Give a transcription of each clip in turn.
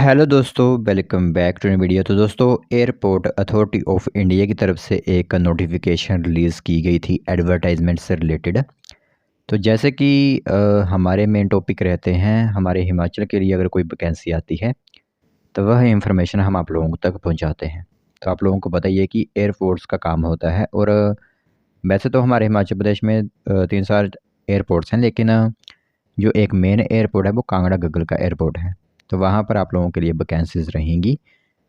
Hello दोस्तों, welcome back to video. तो दोस्तों, एयरपोर्ट अथॉरिटी ऑफ इंडिया की तरफ से एक नोटिफिकेशन रिलीज़ की गई थी एडवर्टाइजमेंट से रिलेटेड। तो जैसे कि हमारे मेन टॉपिक रहते हैं, हमारे हिमाचल के लिए अगर कोई वैकेंसी आती है तो वह इंफॉर्मेशन हम आप लोगों तक पहुंचाते हैं। तो आप लोगों को पता ही है कि एयरपोर्ट्स का काम होता है। और वैसे तो हमारे हिमाचल प्रदेश में 3 4 एयरपोर्ट्स हैं, लेकिन जो एक मेन एयरपोर्ट है वो कांगड़ा गग्गल का एयरपोर्ट है। तो वहाँ पर आप लोगों के लिए वैकेंसीज़ रहेंगी,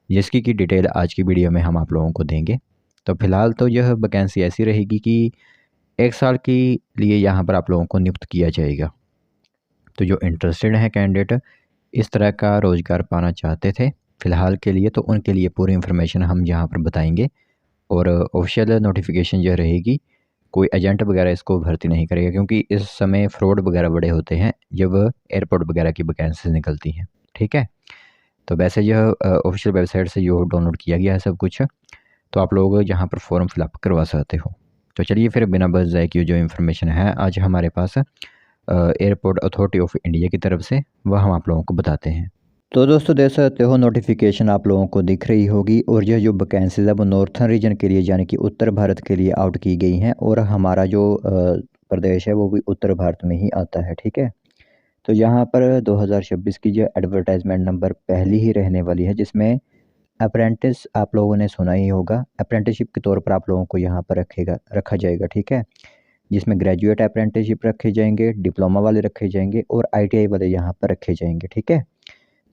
जिसकी की डिटेल आज की वीडियो में हम आप लोगों को देंगे। तो फिलहाल तो यह वैकेंसी ऐसी रहेगी कि 1 साल के लिए यहाँ पर आप लोगों को नियुक्त किया जाएगा। तो जो इंटरेस्टेड हैं कैंडिडेट, इस तरह का रोज़गार पाना चाहते थे फ़िलहाल के लिए, तो उनके लिए पूरी इन्फॉर्मेशन हम यहाँ पर बताएंगे। और ऑफिशियल नोटिफिकेशन यह रहेगी, कोई एजेंट वगैरह इसको भर्ती नहीं करेगा, क्योंकि इस समय फ्रॉड वगैरह बड़े होते हैं जब एयरपोर्ट वगैरह की वैकेंसीज निकलती हैं। ठीक है। तो वैसे यह ऑफिशियल वेबसाइट से जो डाउनलोड किया गया है सब कुछ, तो आप लोग यहाँ पर फॉर्म फिलअप करवा सकते हो। तो चलिए फिर बिना बस जाए की जो इन्फॉर्मेशन है आज हमारे पास एयरपोर्ट अथॉरिटी ऑफ इंडिया की तरफ से, वह हम आप लोगों को बताते हैं। तो दोस्तों, देख सकते हो नोटिफिकेशन आप लोगों को दिख रही होगी। और यह जो वैकेंसीज है वो नॉर्थन रीजन के लिए, यानी कि उत्तर भारत के लिए आउट की गई हैं। और हमारा जो प्रदेश है वो भी उत्तर भारत में ही आता है। ठीक है। तो यहाँ पर 2026 की जो एडवर्टाइजमेंट नंबर पहली ही रहने वाली है, जिसमें अप्रेंटिस आप लोगों ने सुना ही होगा। अप्रेंटिसशिप के तौर पर आप लोगों को यहाँ पर रखा जाएगा। ठीक है। जिसमें ग्रेजुएट अप्रेंटिसशिप रखे जाएंगे, डिप्लोमा वाले रखे जाएंगे और आईटीआई वाले यहाँ पर रखे जाएंगे। ठीक है।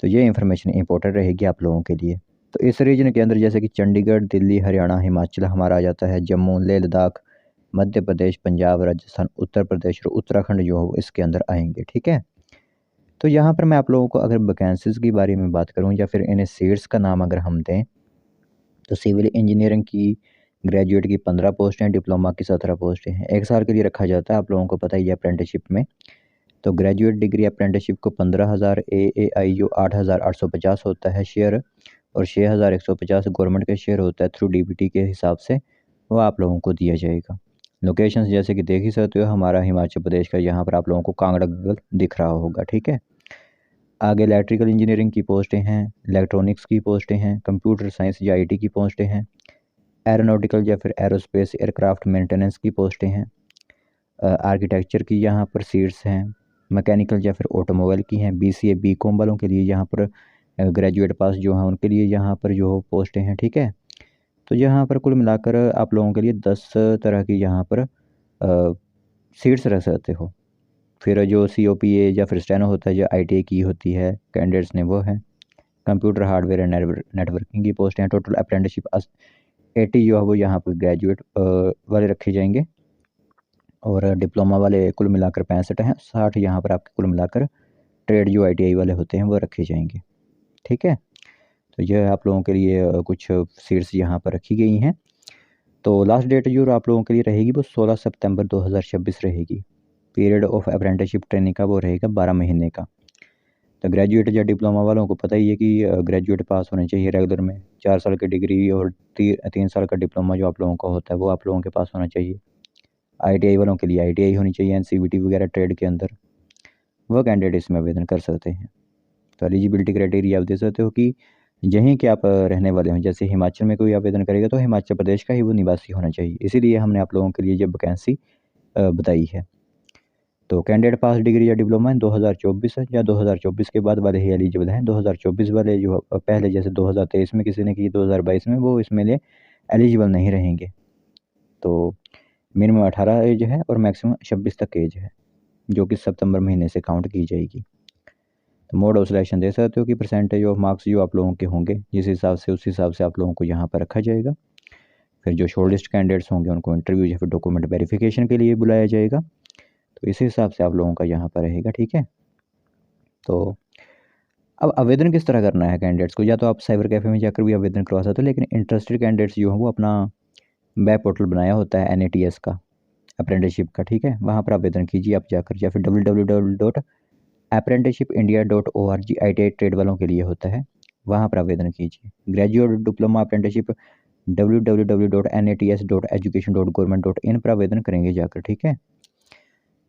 तो ये इन्फॉर्मेशन इंपॉर्टेंट रहेगी आप लोगों के लिए। तो इस रीजन के अंदर जैसे कि चंडीगढ़, दिल्ली, हरियाणा, हिमाचल हमारा आ जाता है, जम्मू, लेह लद्दाख, मध्य प्रदेश, पंजाब, राजस्थान, उत्तर प्रदेश और उत्तराखंड जो हो इसके अंदर आएंगे। ठीक है। तो यहाँ पर मैं आप लोगों को अगर वैकेंसीज़ के बारे में बात करूँ या फिर इन्हें सीट्स का नाम अगर हम दें, तो सिविल इंजीनियरिंग की ग्रेजुएट की 15 पोस्ट हैं, डिप्लोमा की 17 पोस्टें हैं। 1 साल के लिए रखा जाता है, आप लोगों को पता ही है अप्रेंटिसशिप में। तो ग्रेजुएट डिग्री अप्रेंटिसशिप को 15,000 AAI जो 8,850 होता है शेयर, और 6,150 गवर्नमेंट के शेयर होता है थ्रू डीबीटी के हिसाब से, वो आप लोगों को दिया जाएगा। लोकेशंस जैसे कि देख ही सकते हो, हमारा हिमाचल प्रदेश का यहाँ पर आप लोगों को कांगड़ा गग्गल दिख रहा होगा। ठीक है। आगे इलेक्ट्रिकल इंजीनियरिंग की पोस्टें हैं, इलेक्ट्रॉनिक्स की पोस्टें हैं, कंप्यूटर साइंस या आईटी की पोस्टें हैं, एरोनॉटिकल या फिर एरोस्पेस एयरक्राफ्ट मेंटेनेंस की पोस्टें हैं, आर्किटेक्चर की यहाँ पर सीट्स हैं, मैकेनिकल या फिर ऑटोमोबाइल की हैं, बीसीए बीकॉम वालों के लिए यहाँ पर ग्रेजुएट पास जो हैं उनके लिए यहाँ पर जो पोस्टें हैं। ठीक है। तो यहाँ पर कुल मिलाकर आप लोगों के लिए 10 तरह की यहाँ पर सीट्स रख सकते हो। फिर जो COPA या फिर स्टेनो होता है, जो ITI की होती है कैंडिडेट्स ने, वो है कंप्यूटर हार्डवेयर एंड नेटवर्किंग की पोस्ट हैं। टोटल अप्रेंटिसशिप 80 जो है वो यहाँ पर ग्रेजुएट वाले रखे जाएंगे, और डिप्लोमा वाले कुल मिलाकर 65 हैं। 60 यहाँ पर आपके कुल मिलाकर ट्रेड जो ITI वाले होते हैं वो रखे जाएंगे। ठीक है। तो यह आप लोगों के लिए कुछ सीट्स यहाँ पर रखी गई हैं। तो लास्ट डेट जो आप लोगों के लिए रहेगी वो 16 सितंबर 2026 रहेगी। पीरियड ऑफ अप्रेंटिसशिप ट्रेनिंग का वो रहेगा 12 महीने का। तो ग्रेजुएट या डिप्लोमा वालों को पता ही है कि ग्रेजुएट पास होने चाहिए रेगुलर में, 4 साल की डिग्री और 3 साल का डिप्लोमा जो आप लोगों का होता है वो आप लोगों के पास होना चाहिए। ITI वालों के लिए ITI होनी चाहिए, NCVT वगैरह ट्रेड के अंदर, वह कैंडिडेट इसमें आवेदन कर सकते हैं। तो एलिजिबिलिटी क्राइटेरिया आप दे सकते हो कि यहीं के आप रहने वाले हो। जैसे हिमाचल में कोई आवेदन करेगा तो हिमाचल प्रदेश का ही वो निवासी होना चाहिए, इसीलिए हमने आप लोगों के लिए ये वैकेंसी बताई है। तो कैंडिडेट पास डिग्री या डिप्लोमा 2024 है या 2024 के बाद वाले ही एलिजिबल हैं। 2024 वाले जो पहले जैसे 2023 में किसी ने की, 2022 में, वो इसमें लिए एलिजिबल नहीं रहेंगे। तो मिनिमम 18 एज है और मैक्सिमम 26 तक एज है, जो कि सितंबर महीने से काउंट की जाएगी। तो मोड ऑफ सिलेक्शन दे सकते हो कि परसेंटेज ऑफ मार्क्स जो आप लोगों के होंगे जिस हिसाब से, उस हिसाब से आप लोगों को यहाँ पर रखा जाएगा। फिर जो शॉर्ट लिस्ट कैंडिडेट्स होंगे उनको इंटरव्यू या फिर डॉक्यूमेंट वेरिफिकेशन के लिए बुलाया जाएगा। तो इस हिसाब से आप लोगों का यहाँ पर रहेगा। ठीक है। तो अब आवेदन किस तरह करना है कैंडिडेट्स को, या तो आप साइबर कैफ़े में जाकर भी आवेदन करवा सकते हो, लेकिन इंटरेस्टेड कैंडिडेट्स जो हैं वो अपना वेब पोर्टल बनाया होता है NATS का, अप्रेंटिसशिप का। ठीक है। वहाँ पर आवेदन कीजिए आप जाकर, या फिर www.apprenticeshipindia.org ITI ट्रेड वालों के लिए होता है, वहाँ पर आवेदन कीजिए। ग्रेजुएट डिप्लोमा अप्रेंटिसशिप www.nats.education.government.in पर आवेदन करेंगे जाकर। ठीक है।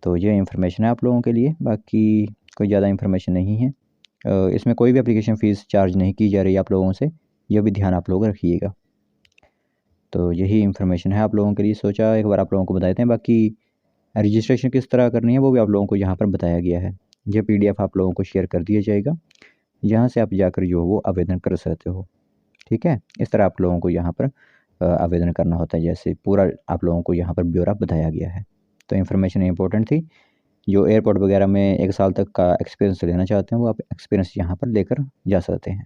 तो ये इन्फॉर्मेशन है आप लोगों के लिए, बाकी कोई ज़्यादा इन्फॉर्मेशन नहीं है। इसमें कोई भी एप्लीकेशन फ़ीस चार्ज नहीं की जा रही है आप लोगों से, यह भी ध्यान आप लोग रखिएगा। तो यही इन्फॉर्मेशन है आप लोगों के लिए, सोचा एक बार आप लोगों को बता देते हैं। बाकी रजिस्ट्रेशन किस तरह करनी है वो भी आप लोगों को यहाँ पर बताया गया है। ये पीडीएफ आप लोगों को शेयर कर दिया जाएगा, यहाँ से आप जाकर जो वो आवेदन कर सकते हो। ठीक है, इस तरह आप लोगों को यहाँ पर आवेदन करना होता है, जैसे पूरा आप लोगों को यहाँ पर ब्यौरा बताया गया है। तो इन्फॉर्मेशन इंपॉर्टेंट थी। जो एयरपोर्ट वगैरह में 1 साल तक का एक्सपीरियंस लेना चाहते हैं वो आप एक्सपीरियंस यहाँ पर लेकर जा सकते हैं।